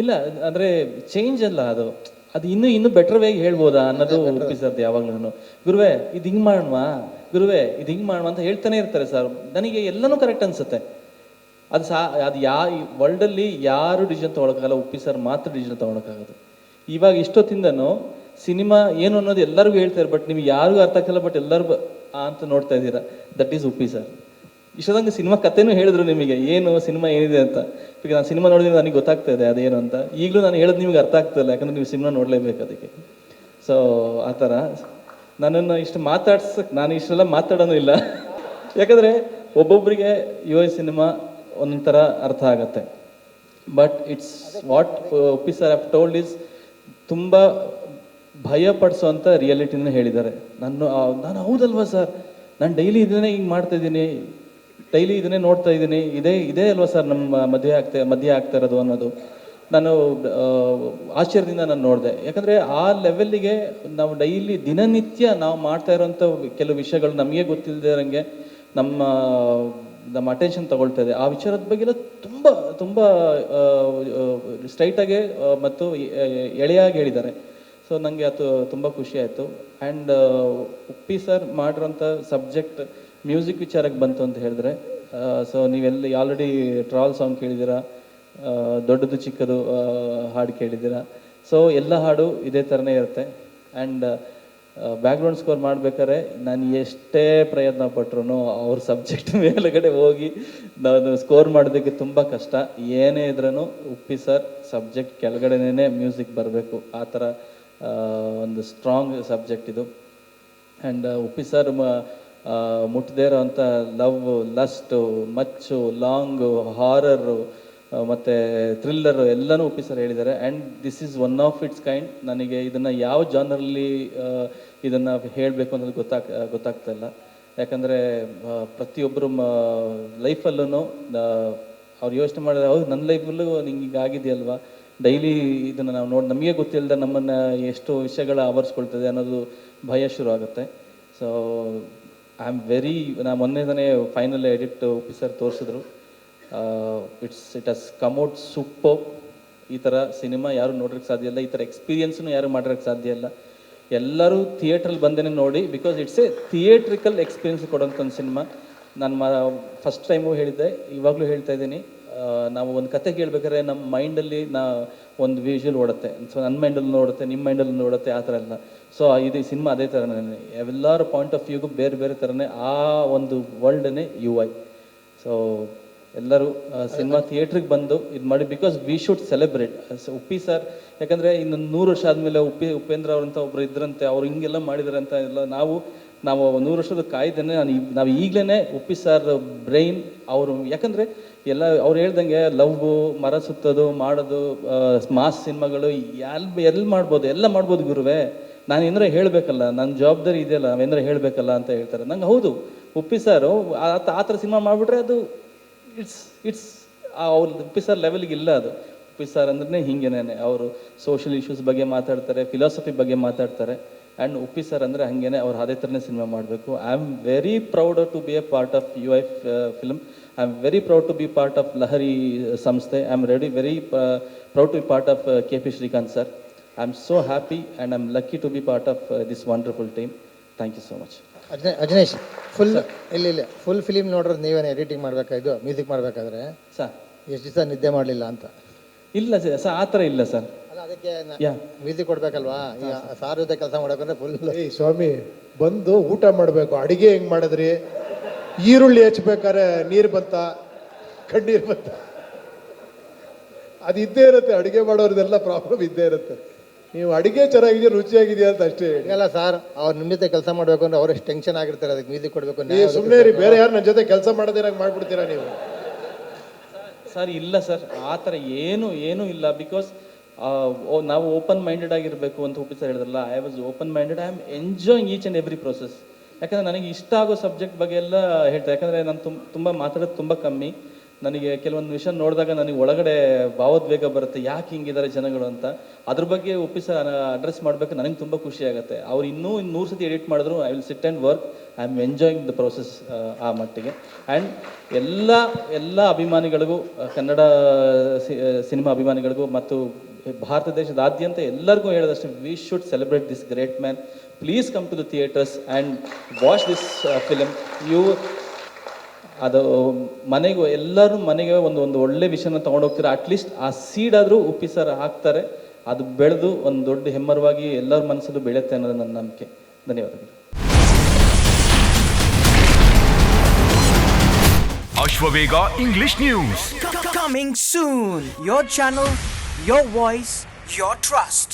ಇಲ್ಲ ಅಂದ್ರೆ ಚೇಂಜ್ ಅಲ್ಲ ಅದು, ಅದು ಇನ್ನೂ ಬೆಟರ್ ವೇಗೆ ಹೇಳ್ಬೋದಾ ಅನ್ನೋದು ಉಪ್ಪಿ ಸರ್ದು ಯಾವಾಗ್ಲೂ. ಗುರುವೆ ಇದು ಹಿಂಗ್ ಮಾಡುವ, ಗುರುವೆ ಇದು ಹಿಂಗ್ ಮಾಡುವ ಅಂತ ಹೇಳ್ತಾನೆ ಇರ್ತಾರೆ ಸರ್. ನನಗೆ ಎಲ್ಲನೂ ಕರೆಕ್ಟ್ ಅನ್ಸುತ್ತೆ. ಅದು ಅದು ವರ್ಲ್ಡಲ್ಲಿ ಯಾರು ಡಿಸಿಷನ್ ತೊಗೊಳಕ್ಕಾಗಲ್ಲ, ಉಪ್ಪಿ ಸರ್ ಮಾತ್ರ ಡಿಸಿಷನ್ ತೊಗೊಳಕ್ಕಾಗೋದು. ಇವಾಗ ಇಷ್ಟೊತ್ತಿಂದನೂ ಸಿನಿಮಾ ಏನು ಅನ್ನೋದು ಎಲ್ಲರಿಗೂ ಹೇಳ್ತಾರೆ, ಬಟ್ ನಿಮ್ಗೆ ಯಾರಿಗೂ ಅರ್ಥ ಆಗ್ತಿಲ್ಲ, ಬಟ್ ಎಲ್ಲರೂ ಅಂತ ನೋಡ್ತಾ ಇದ್ದೀರಾ. That is Uppi sir. ಇಷ್ಟೊಂದಂಗೆ ಸಿನಿಮಾ ಕಥೆನೂ ಹೇಳಿದ್ರು ನಿಮಗೆ, ಏನು ಸಿನಿಮಾ ಏನಿದೆ ಅಂತ. ಈಗ ನಾನು ಸಿನಿಮಾ ನೋಡಿದ್ರೆ ನನಗೆ ಗೊತ್ತಾಗ್ತಾ ಇದೆ ಅದೇನು ಅಂತ. ಈಗಲೂ ನಾನು ಹೇಳೋದು ನಿಮ್ಗೆ ಅರ್ಥ ಆಗ್ತಿಲ್ಲ, ಯಾಕಂದ್ರೆ ನೀವು ಸಿನಿಮಾ ನೋಡಲೇಬೇಕು ಅದಕ್ಕೆ. ಸೊ ಆ ಥರ ನನ್ನನ್ನು ಇಷ್ಟು ಮಾತಾಡ್ಸಕ್ಕೆ ನಾನು ಇಷ್ಟೆಲ್ಲ ಮಾತಾಡೋನು ಇಲ್ಲ. ಯಾಕಂದರೆ ಒಬ್ಬೊಬ್ಬರಿಗೆ ಯುವ ಸಿನಿಮಾ ಒಂಥರ ಅರ್ಥ ಆಗತ್ತೆ. But it's what Uppi sir have told is ತುಂಬ ಭಯ ಪಡಿಸೋವಂಥ ರಿಯಾಲಿಟಿನ ಹೇಳಿದ್ದಾರೆ. ನಾನು ಹೌದಲ್ವಾ ಸರ್, ನಾನು ಡೈಲಿ ಇದನ್ನೇ ಹಿಂಗೆ ಮಾಡ್ತಾ ಇದ್ದೀನಿ, ಡೈಲಿ ಇದನ್ನೇ ನೋಡ್ತಾ ಇದ್ದೀನಿ, ಇದೇ ಅಲ್ವಾ ಸರ್ ನಮ್ಮ ಮದುವೆ ಆಗ್ತಾ ಇರೋದು ಅನ್ನೋದು ನಾನು ಆಶ್ಚರ್ಯದಿಂದ ನಾನು ನೋಡಿದೆ. ಯಾಕಂದರೆ ಆ ಲೆವೆಲ್ಲಿಗೆ ನಾವು ಡೈಲಿ ದಿನನಿತ್ಯ ನಾವು ಮಾಡ್ತಾ ಇರೋಂಥ ಕೆಲವು ವಿಷಯಗಳು ನಮಗೆ ಗೊತ್ತಿಲ್ಲದಿರೋಂಗೆ ನಮ್ಮ ಅಟೆನ್ಷನ್ ತಗೊಳ್ತಾ ಇದೆ. ಆ ವಿಚಾರದ ಬಗ್ಗೆಲ್ಲ ತುಂಬ ತುಂಬ ಸ್ಟ್ರೈಟಾಗೆ ಮತ್ತು ಎಳೆಯಾಗಿ ಹೇಳಿದ್ದಾರೆ. ಸೊ ನನಗೆ ಅದು ತುಂಬ ಖುಷಿ ಆಯಿತು. ಆ್ಯಂಡ್ ಉಪ್ಪಿ ಸರ್ ಮಾಡಿರೋಂಥ ಸಬ್ಜೆಕ್ಟ್ ಮ್ಯೂಸಿಕ್ ವಿಚಾರಕ್ಕೆ ಬಂತು ಅಂತ ಹೇಳಿದ್ರೆ, ಸೊ ನೀವೆಲ್ಲ ಆಲ್ರೆಡಿ ಟ್ರಾಲ್ ಸಾಂಗ್ ಕೇಳಿದ್ದೀರಾ, ದೊಡ್ಡದು ಚಿಕ್ಕದು ಹಾಡು ಕೇಳಿದ್ದೀರಾ. ಸೊ ಎಲ್ಲ ಹಾಡು ಇದೇ ಥರನೇ ಇರುತ್ತೆ. ಆ್ಯಂಡ್ ಬ್ಯಾಕ್ಗ್ರೌಂಡ್ ಸ್ಕೋರ್ ಮಾಡ್ಬೇಕಾದ್ರೆ ನಾನು ಎಷ್ಟೇ ಪ್ರಯತ್ನ ಪಟ್ರು ಅವ್ರ ಸಬ್ಜೆಕ್ಟ್ ಮೇಲುಗಡೆ ಹೋಗಿ ನಾನು ಸ್ಕೋರ್ ಮಾಡೋದಕ್ಕೆ ತುಂಬ ಕಷ್ಟ. ಏನೇ ಇದ್ರೂ ಉಪ್ಪಿ ಸರ್ ಸಬ್ಜೆಕ್ಟ್ ಕೆಳಗಡೆನೇ ಮ್ಯೂಸಿಕ್ ಬರಬೇಕು, ಆ ಥರ ಒಂದು ಸ್ಟ್ರಾಂಗ್ ಸಬ್ಜೆಕ್ಟ್ ಇದು. ಆ್ಯಂಡ್ ಉಪ್ಪಿ ಸರ್ ಮುಟ್ಟದೇ ಇರೋವಂಥ ಲವ್, ಲಸ್ಟು, ಮಚ್ಚು, ಲಾಂಗು, ಹಾರರು ಮತ್ತು ಥ್ರಿಲ್ಲರು ಎಲ್ಲನೂ ಉಪ್ಪಿ ಸರ್ ಹೇಳಿದ್ದಾರೆ. And this is one of it's kind. ನನಗೆ ಇದನ್ನು ಯಾವ ಜಾನರಲ್ಲಿ ಇದನ್ನು ಹೇಳಬೇಕು ಅನ್ನೋದು ಗೊತ್ತಾಗ್ತಾ ಇಲ್ಲ. ಯಾಕಂದರೆ ಪ್ರತಿಯೊಬ್ಬರು ಲೈಫಲ್ಲೂ ಅವ್ರು ಯೋಚನೆ ಮಾಡಿದ್ರೆ, ಹೌದು ನನ್ನ ಲೈಫಲ್ಲೂ ನಿಂಗೆ ಈಗ ಆಗಿದೆಯಲ್ವಾ, ಡೈಲಿ ಇದನ್ನು ನಾವು ನಮಗೆ ಗೊತ್ತಿಲ್ಲದೆ ನಮ್ಮನ್ನು ಎಷ್ಟು ವಿಷಯಗಳ ಆವರಿಸ್ಕೊಳ್ತದೆ ಅನ್ನೋದು ಭಯ ಶುರು ಆಗುತ್ತೆ. ಸೊ ಐ ಆಮ್ ವೆರಿ, ನಾ ಮೊನ್ನೆ ಫೈನಲ್ ಎಡಿಟ್ ಉಪ್ಪಿ ಸರ್ ತೋರಿಸಿದ್ರು. It has come out super. ಈ ಥರ ಸಿನಿಮಾ ಯಾರು ನೋಡೋಕ್ಕೆ ಸಾಧ್ಯ ಇಲ್ಲ, ಈ ಥರ ಎಕ್ಸ್ಪೀರಿಯನ್ಸ್ನು ಯಾರು ಮಾಡೋಕ್ಕೆ ಸಾಧ್ಯ ಇಲ್ಲ. ಎಲ್ಲರೂ ಥಿಯೇಟ್ರಲ್ಲಿ ಬಂದೇ ನೋಡಿ, because it's a theatrical experience ಕೊಡೋಂಥ ಒಂದು ಸಿನಿಮಾ. ನಾನು ಫಸ್ಟ್ ಟೈಮು ಹೇಳಿದ್ದೆ, ಇವಾಗಲೂ ಹೇಳ್ತಾ ಇದ್ದೀನಿ, ನಾವು ಒಂದು ಕತೆ ಕೇಳ್ಬೇಕಾದ್ರೆ ನಮ್ಮ ಮೈಂಡಲ್ಲಿ ಒಂದು ವಿಷುವಲ್ ಓಡುತ್ತೆ. ಸೊ ನನ್ನ ಮೈಂಡಲ್ಲಿ ನೋಡುತ್ತೆ, ನಿಮ್ಮ ಮೈಂಡಲ್ಲಿ ನೋಡುತ್ತೆ, ಆ ಥರ ಎಲ್ಲ. ಸೊ ಇದು ಸಿನಿಮಾ ಅದೇ ಥರನೇ, ಎಲ್ಲರ ಪಾಯಿಂಟ್ ಆಫ್ ವ್ಯೂಗೂ ಬೇರೆ ಬೇರೆ ಥರನೇ ಆ ಒಂದು ವರ್ಲ್ಡನ್ನೇ UI. ಸೊ ಎಲ್ಲರೂ ಸಿನಿಮಾ ಥಿಯೇಟ್ರಿಗೆ ಬಂದು ಇದು ಮಾಡಿ, because we should celebrate Uppi sir. ಯಾಕಂದರೆ ಇನ್ನು 100 ವರ್ಷ ಆದಮೇಲೆ ಉಪೇಂದ್ರ ಅವರಂತ ಒಬ್ಬರು ಇದ್ರಂತೆ, ಅವ್ರು ಹಿಂಗೆಲ್ಲ ಮಾಡಿದಾರೆ ಅಂತ ಎಲ್ಲ ನಾವು 100 ವರ್ಷದ ಕಾಯ್ದೇನೆ ನಾವು ಈಗಲೇ ಉಪ್ಪಿ ಸರ್ ಬ್ರೈನ್ ಅವರು. ಯಾಕಂದರೆ ಎಲ್ಲ ಅವ್ರು ಹೇಳ್ದಂಗೆ ಲವ್, ಮರ ಸುತ್ತೋದು ಮಾಡೋದು, ಮಾಸ್ ಸಿನಿಮಾಗಳು ಎಲ್ಲಿ ಮಾಡ್ಬೋದು, ಎಲ್ಲ ಮಾಡ್ಬೋದು ಗುರುವೇ, ನಾನು ಏನಾರ ಹೇಳಬೇಕಲ್ಲ, ನನ್ನ ಜವಾಬ್ದಾರಿ ಇದೆಯಲ್ಲ, ನಾವೇನಾರ ಹೇಳಬೇಕಲ್ಲ ಅಂತ ಹೇಳ್ತಾರೆ. ನಂಗೆ ಹೌದು, ಉಪ್ಪಿ ಸರ್ ಆ ಥರ ಸಿನಿಮಾ ಮಾಡಿಬಿಟ್ರೆ ಅದು ಇಟ್ಸ್ ಅವ್ರ ಉಪ್ಪಿ ಸರ್ ಲೆವೆಲ್ಗೆ ಇಲ್ಲ ಅದು. ಉಪ್ಪಿ ಸರ್ ಅಂದ್ರೆ ಹಿಂಗೇನೆ, ಅವರು ಸೋಷಿಯಲ್ ಇಶ್ಯೂಸ್ ಬಗ್ಗೆ ಮಾತಾಡ್ತಾರೆ, ಫಿಲಾಸಫಿ ಬಗ್ಗೆ ಮಾತಾಡ್ತಾರೆ. ಆ್ಯಂಡ್ ಉಪ್ಪಿ ಸರ್ ಅಂದರೆ ಹಾಗೇನೆ, ಅವ್ರು ಅದೇ ಥರನೇ ಸಿನಿಮಾ ಮಾಡಬೇಕು. I am very proud to be a part of UI film. I am very proud to be part of Lahari ಸಂಸ್ಥೆ. I am very proud to be part of KP Srikanth sir. I am so happy and I am lucky to be part of this wonderful team. Thank you so much. Ajanesh, ಇಲ್ಲ full film ನೋಡ್ರೆ ನೀವೇನು editing ಮಾಡಬೇಕಾಯ್ತು, music ಮಾಡಬೇಕಾದ್ರೆ sir ಎಷ್ಟು ದಿವಸ ನಿದ್ದೆ ಮಾಡಲಿಲ್ಲ ಅಂತ? ಇಲ್ಲ ಸರ್, ಆ ಥರ ಇಲ್ಲ ಸರ್. ಅಲ್ಲ, ಅದಕ್ಕೆ ಮ್ಯೂಸಿಕ್ ಕೊಡ್ಬೇಕಲ್ವಾ? ಈಗ ಸಾರ್ ಜೊತೆ ಕೆಲಸ ಮಾಡೋಕಂದ್ರೆ ಫುಲ್. ಸ್ವಾಮಿ ಬಂದು ಊಟ ಮಾಡಬೇಕು, ಅಡಿಗೆ ಹೆಂಗ್ ಮಾಡಿದ್ರಿ? ಈರುಳ್ಳಿ ಹಚ್ಬೇಕಾದ್ರೆ ನೀರು ಬಂತ, ಕಣ್ಣೀರು ಬಂತ, ಅದು ಇದ್ದೇ ಇರುತ್ತೆ. ಅಡಿಗೆ ಮಾಡೋರ್ದೆಲ್ಲ ಪ್ರಾಬ್ಲಮ್ ಇದ್ದೇ ಇರುತ್ತೆ. ನೀವು ಅಡಿಗೆ ಚೆನ್ನಾಗಿದೆಯಾ, ರುಚಿಯಾಗಿದೆಯಾ ಅಂತ ಅಷ್ಟೇ. ಇಲ್ಲ ಸರ್, ಅವ್ರು ನಿಮ್ಮ ಜೊತೆ ಕೆಲಸ ಮಾಡಬೇಕು ಅಂದ್ರೆ ಅವ್ರು ಎಷ್ಟು ಟೆನ್ಷನ್ ಆಗಿರ್ತಾರೆ, ಅದಕ್ಕೆ ಮ್ಯೂಸಿಕ್ ಕೊಡಬೇಕು. ನೀವು ಸುಮ್ಮನೆ ರೀ, ಬೇರೆ ಯಾರು ನನ್ನ ಜೊತೆ ಕೆಲಸ ಮಾಡೋದಿರಾಗ ಮಾಡ್ಬಿಡ್ತೀರಾ ನೀವು? ಸರ್ ಇಲ್ಲ ಸರ್, ಆ ಥರ ಏನೂ ಇಲ್ಲ. ಬಿಕಾಸ್ ನಾವು ಓಪನ್ ಮೈಂಡೆಡ್ ಆಗಿರಬೇಕು ಅಂತ ಉಪ್ಪಿ ಸರ್ ಹೇಳಿದ್ರಲ್ಲ, I was open minded. I am enjoying each and every process. ಯಾಕಂದರೆ ನನಗೆ ಇಷ್ಟ ಆಗೋ ಸಬ್ಜೆಕ್ಟ್ ಬಗ್ಗೆ ಎಲ್ಲ ಹೇಳ್ತಾರೆ. ಯಾಕಂದರೆ ನಾನು ತುಂಬ ಮಾತಾಡೋದು ತುಂಬ ಕಮ್ಮಿ. ನನಗೆ ಕೆಲವೊಂದು ವಿಷಯ ನೋಡಿದಾಗ ನನಗೆ ಒಳಗಡೆ ಭಾವೋದ್ವೇಗ ಬರುತ್ತೆ, ಯಾಕೆ ಹಿಂಗಿದ್ದಾರೆ ಜನಗಳು ಅಂತ. ಅದ್ರ ಬಗ್ಗೆ ಉಪ್ಪಿ ಸರ್ ಅಡ್ರೆಸ್ ಮಾಡಬೇಕು, ನನಗೆ ತುಂಬ ಖುಷಿ ಆಗುತ್ತೆ. ಅವ್ರು ಇನ್ನೂ 100 ಸತಿ ಎಡಿಟ್ ಮಾಡಿದ್ರು I will sit and work. I am enjoying the process ಆ ಮಟ್ಟಿಗೆ. ಆ್ಯಂಡ್ ಎಲ್ಲ ಅಭಿಮಾನಿಗಳಿಗೂ, ಕನ್ನಡ ಸಿನಿಮಾ ಅಭಿಮಾನಿಗಳಿಗೂ ಮತ್ತು ಭಾರತ ದೇಶದಾದ್ಯಂತ ಎಲ್ಲರಿಗೂ ಹೇಳೋದಷ್ಟೇ, we should celebrate this great man. Please come to the theatres and watch this film. ಅದು ಮನೆಗೂ ಎಲ್ಲರೂ ಮನೆಗೆ ಒಂದು ಒಳ್ಳೆ ವಿಷಯನ ತೊಗೊಂಡೋಗ್ತಾರೆ. ಅಟ್ಲೀಸ್ಟ್ ಆ ಸೀಡ್ ಆದರೂ ಉಪ್ಪಿ ಸರ್ ಹಾಕ್ತಾರೆ, ಅದು ಬೆಳೆದು ಒಂದು ದೊಡ್ಡ ಹೆಮ್ಮರವಾಗಿ ಎಲ್ಲರ ಮನಸ್ಸಲ್ಲೂ ಬೆಳೆಯುತ್ತೆ ಅನ್ನೋದು ನನ್ನ ನಂಬಿಕೆ. ಧನ್ಯವಾದಗಳು. Ashwavega English News. Coming soon. Your channel, your voice, your trust.